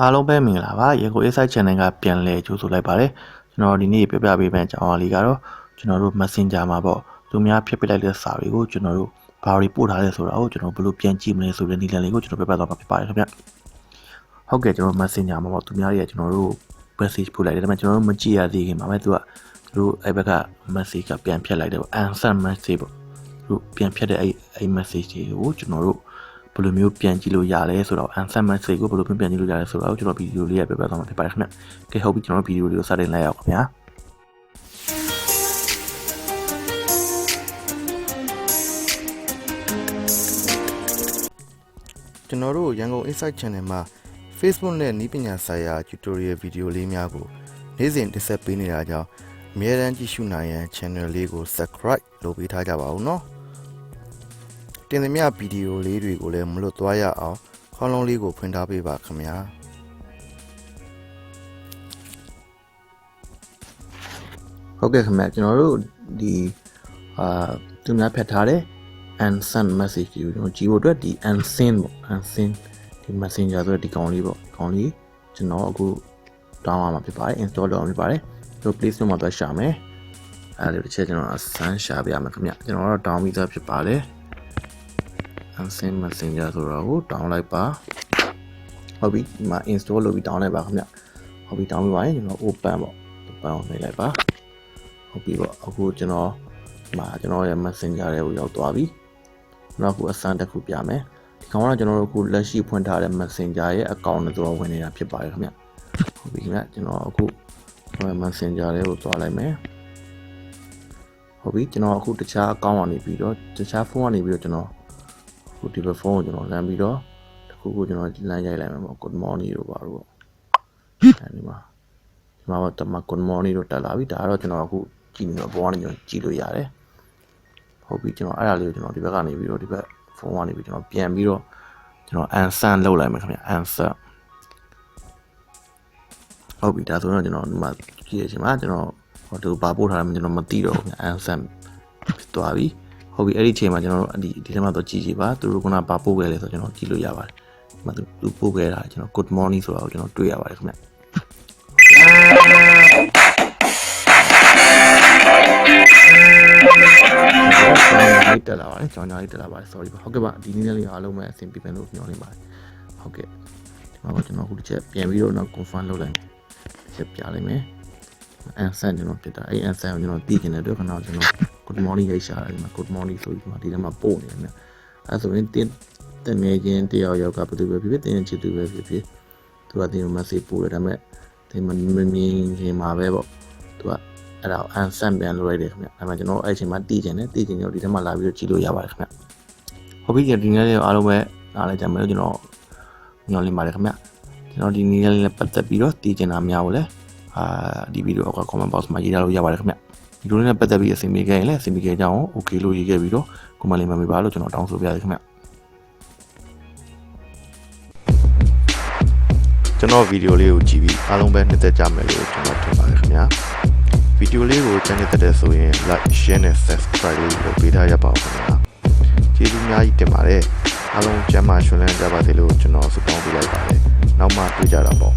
အားလုံးပဲမင်္ဂလာပါရေကို Insight Channel ကပြန်လည်ကြိုဆိုလိုက်ပါတယ်ကျွန်တော်ဒီနေ့ပြပြပေးမယ့်အကြောင်းအရာလေးကတော့ကျွန်တော်တို့ Messenger မှာပေါ့သူများဖြတ်ပစ်လိုက်တဲ့စာတွေကိုကျွန်တော်တို့ဘာတွေပို့ထားလဲဆိုတာကိုကျွန်တော်ဘယ်လိုပြန်ကြည့်မလဲဆိုတဲ့နည်းလမ်းလေးကိုကျွန်တော်ပြပြသွားမှာဖြစ်ပါတယ်ခင်ဗျဟုတ်ကဲ့ကျွန်တော် Messenger မှာပေါ့သူများတွေကကျွန်တော်တို့ message ပို့လိုက်တယ်ဒါပေမဲ့ကျွန်တော်တို့မကြည့်ရသေးခင်မှာပဲသူတို့အဲ့ဘက်က message ကပြန်ဖြတ်လိုက်တယ်ပေါ့ Unsent message ပေါ့သူပြန်ဖြတ်တဲ့အဲ့ message တွေကိုကျွန်တော်တို့ဘယ်လိုမျိုးပြန်ကြည့်လို့ရလဲဆိုတော့ Unsent message ကိုဘယ်လိုပြန်ကြည့်လို့ရလဲဆိုတော့ကျွန်တော်ဗီဒီယိုလေးရပြပြသွားမှာဖြစ်ပါတယ်ခင်ဗျ။ကဲဟုတ်ပြီကျွန်တော်ဗီဒီယိုလေးကိုစတင်လိုက်ရအောင်ခင်ဗျာ။ကျွန်တော်တို့ရန်ကုန် Insight Channel မှာ Facebook နဲ့နည်းပညာဆိုင်ရာ tutorial ဗီဒီယိုလေးများကိုနေ့စဉ်တင်ဆက်ပေးနေတာကြောင့်အများအားကြည့်ရှုနိုင်ရန် channel လေးကို subscribe လုပ်ပေးထားကြပါဦးနော်။တင်သမျှဗီဒီယိုလေးတွေကိုလည်းမလွတ်သွားရအောင်ခေါင်းလုံးလေးကိုဖွင့်ထားပေးပါခင်ဗျာဟုတ်ကဲ့ခင်ဗျာကျွန်တော်တို့ဒီသူများဖြတ်ထားတဲ့ unsent message ကိုကျွန်တော်ကြည့်ဖို့အတွက်ဒီ unsent ပေါ့ unsent ဒီ messenger ဆိုတဲ့ဒီကောင်လေးပေါ့ကောင်လေးကျွန်တော်အခု download ရမှာဖြစ်ပါတယ် install လုပ်ရမှာဖြစ်ပါတယ်တို့ Play Store မှာသွားရှာမယ်အဲ့ဒီတစ်ချက်ကျွန်တော်ဆန်းရှာပြရမှာခင်ဗျကျွန်တော်တော့ download ပြီးသားဖြစ်ပါတယ် Unsent Messenger ဆိုတော့ကို download လိုက်ပါဟုတ်ပြီဒီမှာ install လုပ်ပြီး download လိုက်ပါခင်ဗျဟုတ်ပြီ download ပါရင်ကျွန်တော် open ပေါ့ open အောင်နှိပ်လိုက်ပါဟုတ်ပြီပေါ့အခုကျွန်တော်ဒီမှာကျွန်တော်ရဲ့ Messenger တွေကိုရောက်သွားပြီနောက်အခုအစမ်းတစ်ခုပြမယ်ဒီကောင်ကကျွန်တော်တို့အခုလက်ရှိဖွင့်ထားတဲ့ Messenger ရဲ့ account နဲ့တော့ဝင်နေတာဖြစ်ပါတယ်ခင်ဗျဟုတ်ပြီခင်ဗျကျွန်တော်အခု Messenger တွေကိုသွားလိုက်မယ်ဟုတ်ပြီကျွန်တော်အခုတခြား account ကနေပြီးတော့တခြားဖုန်းကနေပြီးတော့ကျွန်တော်ခုဒီဘက်ဖုန်းကိုကျွန်တော်လမ်းပြီးတော့တခုခုကျွန်တော်လမ်းရိုက်လိုက်မယ်ပေါ့ good morning တို့ပါတော့အဲဒီမှာတော့တမ good morning တို့တက်လာပြီဒါကတော့ကျွန်တော်အခုကြည့်နေတော့ဘောကနေကျွန်တော်ကြည့်လို့ရတယ်ဟုတ်ပြီကျွန်တော်အဲ့ဒါလေးကိုကျွန်တော်ဒီဘက်ကနေပြီးတော့ဒီဘက်ဖုန်းကနေပြီးကျွန်တော်ပြန်ပြီးတော့ကျွန်တော် unsent လုပ်လိုက်မယ်ခင်ဗျ unsent ဟုတ်ပြီဒါဆိုတော့ကျွန်တော်ဒီမှာကြည့်ရချင်းမှာကျွန်တော်ဟိုသူဘာပို့ထားလဲကျွန်တော်မသိတော့ဘူး unsent ဖြစ်သွားပြီဟုတ်ပြီအဲ့ဒီချိန်မှာကျွန်တော်တို့ဒီထဲမှာတော့ကြည့်ကြည့်ပါသူတို့ကဘာပို့ခဲ့လဲဆိုတော့ကျွန်တော်ကြည့်လို့ရပါတယ်ဒီမှာသူပို့ခဲ့တာကျွန်တော် good morning ဆိုတာကိုကျွန်တော်တွေ့ရပါတယ်ခင်ဗျတက်လာပါတယ်ကြောင်ညာလေးတက်လာပါတယ် sorry ပါဟုတ်ကဲ့ပါဒီနေ့လေးအားလုံးပဲအဆင်ပြေပြန်လို့ပြောနေပါတယ်ဟုတ်ကဲ့ဒီမှာတော့ကျွန်တော်အခုတစ်ချက်ပြန်ပြီးတော့နောက် confirm လုပ်လိုက်မယ်တစ်ချက်ပြလိုက်မယ် unsent ကျွန်တော်ဖြစ်တာအဲ့ unsent ကိုကျွန်တော်သိချင်တဲ့အတွက်ခဏကျွန်တော် good morning ရိုက်ရှာတယ်ဒီမှာ good morning ဆိုပြီးဒီထဲမှာပို့နေတယ်အဲ့ဆိုရင်တင်ငယ်ချင်းတယောက်ကဘယ်သူပဲဖြစ်ဖြစ်တင်ချစ်သူပဲဖြစ်ဖြစ်သူကတင် message ပို့တယ်ဒါပေမဲ့တင်မမြင်ခင်မှာပဲပေါ့သူကအဲ့ဒါ unsent ပြန်လုပ်လိုက်တယ်ခင်ဗျအဲ့မှာကျွန်တော်အဲ့အချိန်မှာတည်ကျင်တယ်ဒီထဲမှာလာပြီးတော့ကြည့်လို့ရပါတယ်ခင်ဗျဟုတ်ပြီဒီနေ့လေးအားလုံးပဲနားလည်ကြမယ်လို့ကျွန်တော်ညွှန်လင်းပါတယ်ခင်ဗျကျွန်တော်ဒီနေ့လေးနဲ့ပတ်သက်ပြီးတော့တည်ကျင်တာများကိုလည်းဒီဗီဒီယိုအောက်က comment box မှာရေးထားလို့ရပါတယ်ခင်ဗျဒီလိုနဲ့ပတ်သက်ပြီးအစီအမံခဲ့ရင်လည်းအစီအမံခဲ့ကြအောင် okay လို့ရေးခဲ့ပြီးတော့ comment လေးမှာပေးပါလို့ကျွန်တော်တောင်းဆိုပါရစေခင်ဗျကျွန်တော်ဗီဒီယိုလေးကိုကြည့်ပြီးအားလုံးပဲနှစ်သက်ကြမယ်လို့ကျွန်တော်ထင်ပါတယ်ခင်ဗျာဗီဒီယိုလေးကိုချမ်းသက်တဲ့ဆိုရင် like share နဲ့ subscribe လေးကိုပေးထားရပါဦးခင်ဗျာကျေးဇူးအများကြီးတင်ပါတယ်အားလုံးကျမ်းမာရှင်လန်းကြပါစေလို့ကျွန်တော်ဆုတောင်းပေးလိုက်ပါတယ်နောက်မှတွေ့ကြတာပေါ့